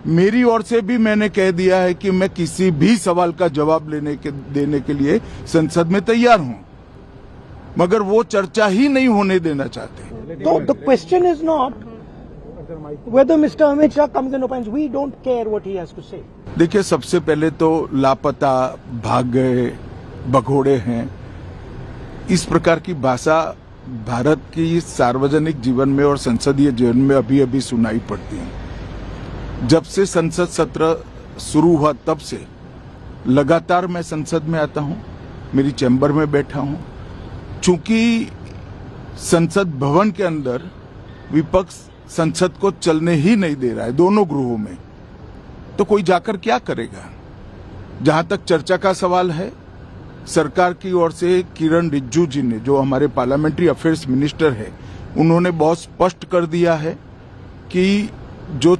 मेरी ओर से भी मैंने कह दिया है कि मैं किसी भी सवाल का जवाब देने के लिए संसद में तैयार हूं, मगर वो चर्चा ही नहीं होने देना चाहते। तो the question is not whether Mr. Amit Shah comes and opines. We don't care what he has to say. देखिए, सबसे पहले तो लापता, भाग गए, भगोड़े हैं, इस प्रकार की भाषा भारत की सार्वजनिक जीवन में और संसदीय जीवन में अभी अभी सुनाई पड़ती है। जब से संसद सत्र शुरू हुआ तब से लगातार मैं संसद में आता हूं, मेरी चैम्बर में बैठा हूं। चूंकि संसद भवन के अंदर विपक्ष संसद को चलने ही नहीं दे रहा है, दोनों गृहों में, तो कोई जाकर क्या करेगा। जहां तक चर्चा का सवाल है, सरकार की ओर से किरण रिजिजू जी ने, जो हमारे पार्लियामेंट्री अफेयर्स मिनिस्टर है, उन्होंने बहुत स्पष्ट कर दिया है कि जो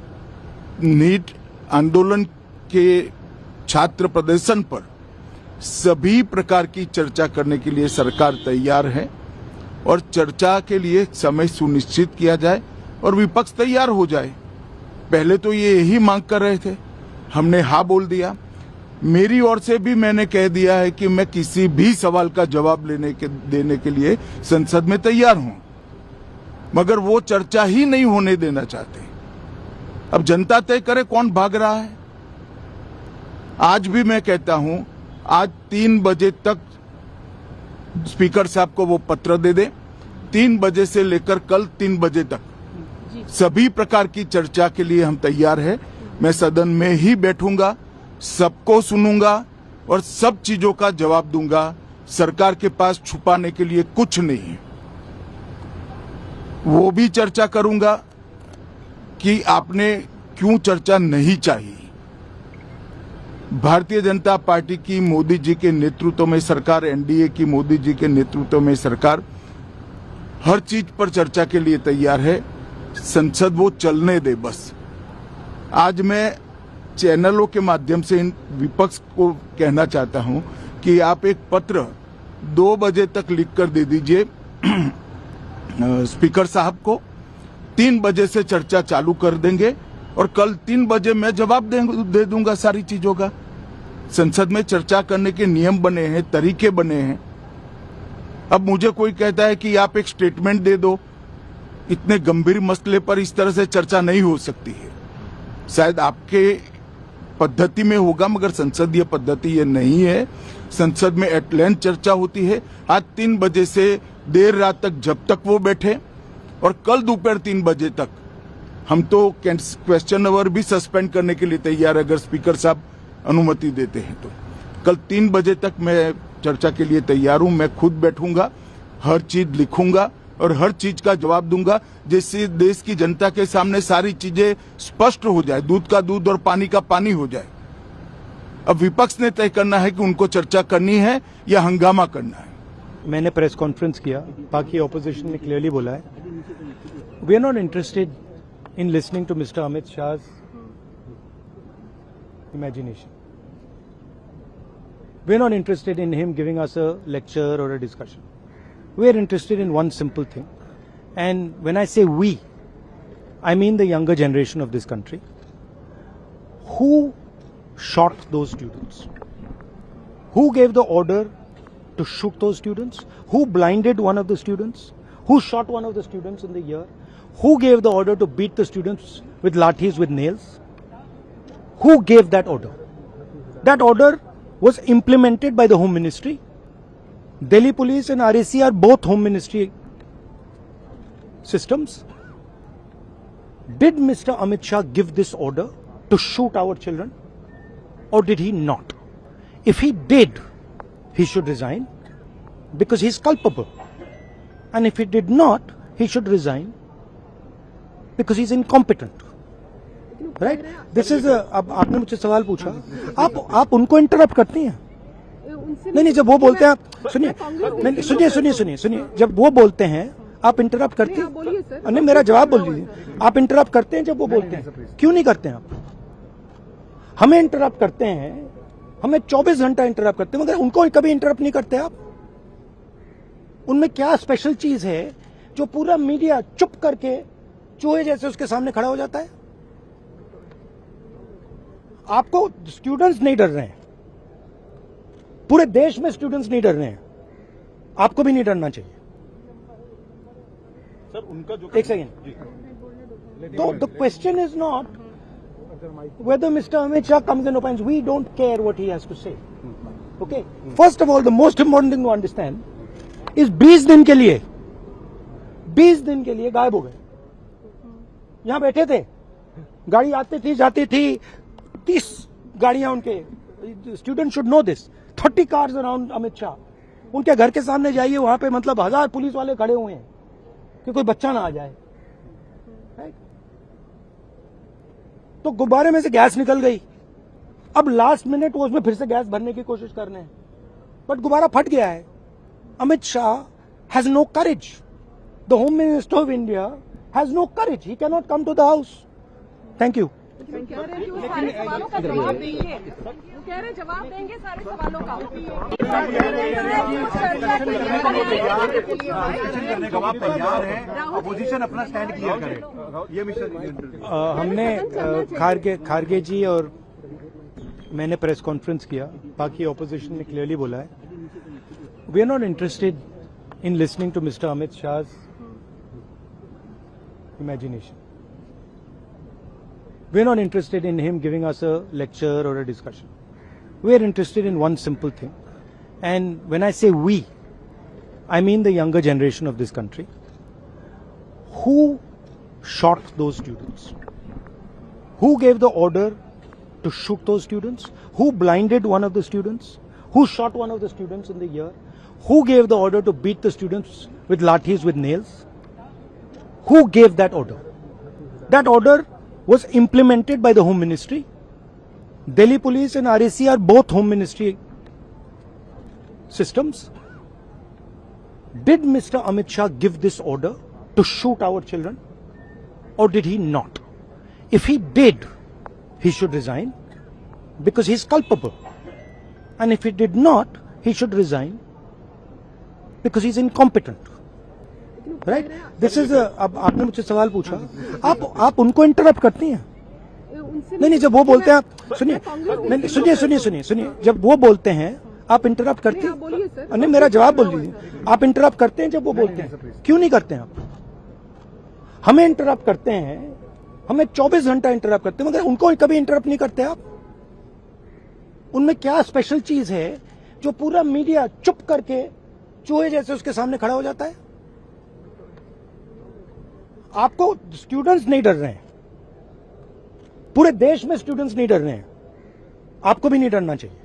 नीट आंदोलन के छात्र प्रदर्शन पर सभी प्रकार की चर्चा करने के लिए सरकार तैयार है और चर्चा के लिए समय सुनिश्चित किया जाए और विपक्ष तैयार हो जाए। पहले तो ये यही मांग कर रहे थे, हमने हाँ बोल दिया। मेरी ओर से भी मैंने कह दिया है कि मैं किसी भी सवाल का जवाब देने के लिए संसद में तैयार हूं, मगर वो चर्चा ही नहीं होने देना चाहते। अब जनता तय करे कौन भाग रहा है। आज भी मैं कहता हूं, आज 3 बजे तक स्पीकर साहब को वो पत्र दे दे। 3 बजे से लेकर कल 3 बजे तक सभी प्रकार की चर्चा के लिए हम तैयार हैं। मैं सदन में ही बैठूंगा, सबको सुनूंगा और सब चीजों का जवाब दूंगा। सरकार के पास छुपाने के लिए कुछ नहीं है। वो भी चर्चा करूंगा कि आपने क्यों चर्चा नहीं चाहिए। भारतीय जनता पार्टी की मोदी जी के नेतृत्व में सरकार, एनडीए की मोदी जी के नेतृत्व में सरकार हर चीज पर चर्चा के लिए तैयार है। संसद वो चलने दे बस। आज मैं चैनलों के माध्यम से इन विपक्ष को कहना चाहता हूं कि आप एक पत्र 2 बजे तक लिखकर दे दीजिए स्पीकर साहब को। 3 बजे से चर्चा चालू कर देंगे और कल 3 बजे मैं जवाब दे दूंगा सारी चीजों का। संसद में चर्चा करने के नियम बने हैं, तरीके बने हैं। अब मुझे कोई कहता है कि आप एक स्टेटमेंट दे दो, इतने गंभीर मसले पर इस तरह से चर्चा नहीं हो सकती है। शायद आपके पद्धति में होगा, मगर संसदीय पद्धति ये नहीं है। संसद में एट लेंथ चर्चा होती है। आज 3 बजे से देर रात तक, जब तक वो बैठे, और कल दोपहर 3 बजे तक हम तो क्वेश्चन आवर भी सस्पेंड करने के लिए तैयार है, अगर स्पीकर साहब अनुमति देते हैं तो। कल 3 बजे तक मैं चर्चा के लिए तैयार हूं। मैं खुद बैठूंगा, हर चीज लिखूंगा और हर चीज का जवाब दूंगा, जिससे देश की जनता के सामने सारी चीजें स्पष्ट हो जाए, दूध का दूध और पानी का पानी हो जाए। अब विपक्ष ने तय करना है कि उनको चर्चा करनी है या हंगामा करना है। मैंने प्रेस कॉन्फ्रेंस किया, बाकी ऑपोजिशन ने क्लियरली बोला है, we are not interested in listening to mister Amit Shah's imagination. We are not interested in him giving us a lecture or a discussion. We are interested in one simple thing. And when I say we, I mean the younger generation of this country. Who shot those students? Who gave the order to shoot those students? Who blinded one of the students? Who shot one of the students in the ear? Who gave the order to beat the students with lathis, with nails? Who gave that order? That order was implemented by the Home Ministry. Delhi Police and RAC are both Home Ministry systems. Did Mr. Amit Shah give this order to shoot our children, or did he not? If he did, he should resign because he's culpable. And if he did not, he should resign because he's incompetent. Right, this is. अब आपने मुझसे सवाल पूछा, आप उनको interrupt करती हैं। नहीं, जब वो बोलते हैं, सुनिए, जब वो बोलते हैं आप इंटरप्ट करते हैं। नहीं, मेरा जवाब बोल लीजिए। आप इंटरप्ट करते हैं जब वो बोलते हैं, क्यों नहीं करते हैं आप? हमें इंटरप्ट करते हैं, हमें 24 घंटा इंटरप्ट करते हैं, मगर उनको कभी इंटरप्ट नहीं करते आप। उनमें क्या स्पेशल चीज है जो पूरा मीडिया चुप करके चूहे जैसे उसके सामने खड़ा हो जाता है? आपको स्टूडेंट्स नहीं डर रहे हैं, पूरे देश में स्टूडेंट्स नहीं डर रहे हैं, आपको भी नहीं डरना चाहिए। सर उनका जो एक सेकेंड। तो the question is not whether Mr. Amit Shah comes and opines. We don't care what he has to say. Okay? First of all, the most important thing to understand is 20 दिन के लिए गायब हो गए। यहां बैठे थे, गाड़ी आती थी जाती थी, 30 गाड़ियां उनके, student should know this, 30 cars around Amit Shah. उनके घर के सामने जाइए, वहां पे मतलब 1000 पुलिस वाले खड़े हुए हैं कि कोई बच्चा ना आ जाए। तो गुब्बारे में से गैस निकल गई, अब लास्ट मिनट वो उसमें फिर से गैस भरने की कोशिश कर रहे हैं, बट गुब्बारा फट गया है। Amit Shah has no courage, the home minister of India has no courage, he can not come to the house. Thank you. कह रहे हैं कि वो सारे सवालों का जवाब देंगे, वो कह रहे जवाब देंगे सारे सवालों का। करने का आप तैयार हैं, अपोजिशन अपना स्टैंड क्लियर करे। ये मिशन हमने खारगे जी और मैंने प्रेस कॉन्फ्रेंस किया, बाकी ऑपोजिशन ने क्लियरली बोला है, we are not interested in listening to mister Amit Shah imagination. We are not interested in him giving us a lecture or a discussion. We are interested in one simple thing. And when I say we, I mean the younger generation of this country. Who shot those students? Who gave the order to shoot those students? Who blinded one of the students? Who shot one of the students in the ear? Who gave the order to beat the students with lathis, with nails? Who gave that order? That order was implemented by the Home Ministry. Delhi Police and RAC are both Home Ministry systems. Did Mr. Amit Shah give this order to shoot our children, or did he not? If he did, he should resign because he is culpable. And if he did not, he should resign because he is incompetent. Right? This is अब आपने मुझसे सवाल पूछा, आप उनको interrupt करती हैं। नहीं, जब वो बोलते हैं आप सुनिए, जब वो बोलते हैं आप इंटरप्ट करती हैं। नहीं, मेरा जवाब बोल दीजिए। आप इंटरप्ट करते हैं जब वो बोलते हैं, क्यों नहीं करते हैं आप? हमें इंटरप्ट करते हैं, हमें 24 घंटा इंटरप्ट करते हैं, मगर उनको कभी इंटरप्ट नहीं करते आप। उनमें क्या स्पेशल चीज है जो पूरा मीडिया चुप करके चूहे जैसे उसके सामने खड़ा हो जाता है? आपको स्टूडेंट्स नहीं डर रहे हैं, पूरे देश में स्टूडेंट्स नहीं डर रहे हैं, आपको भी नहीं डरना चाहिए।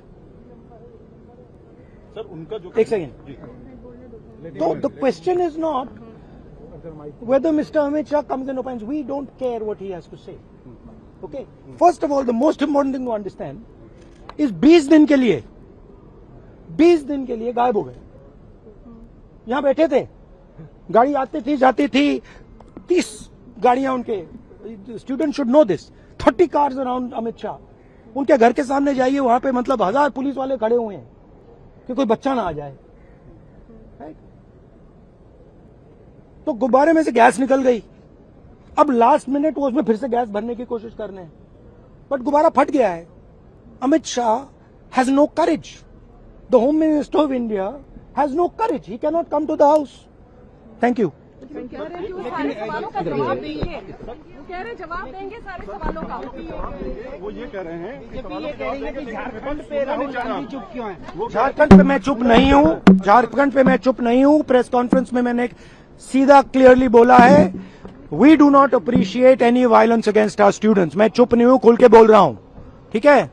सर उनका जो एक सेकेंड। तो the question is not whether Mr. Amit Shah comes and opines. We don't care what he has to say. Okay? First of all, the most important thing to understand is 20 दिन के लिए गायब हो गए। यहां बैठे थे, गाड़ी आती थी जाती थी, 30 गाड़ियां उनके, student should know this, 30 cars around Amit Shah. उनके घर के सामने जाइए, वहां पे मतलब 1000 पुलिस वाले खड़े हुए हैं कि कोई बच्चा ना आ जाए। तो गुब्बारे में से गैस निकल गई, अब लास्ट मिनट वो उसमें फिर से गैस भरने की कोशिश कर रहे हैं, बट गुब्बारा फट गया है। Amit Shah has no courage, the home minister of India has no courage, he can not come to the house. Thank you. कह रहे हैं कि वो सारे सवालों का जवाब देंगे, वो कह रहे जवाब देंगे सारे सवालों का। वो ये कह रहे हैं कि झारखंड पे राहुल गांधी चुप क्यों है? झारखंड पे मैं चुप नहीं हूं, झारखंड पे मैं चुप नहीं हूं। प्रेस कॉन्फ्रेंस में मैंने सीधा क्लियरली बोला है, we do not appreciate any violence against our students. मैं चुप नहीं हूं, खुल के बोल रहा हूं, ठीक है?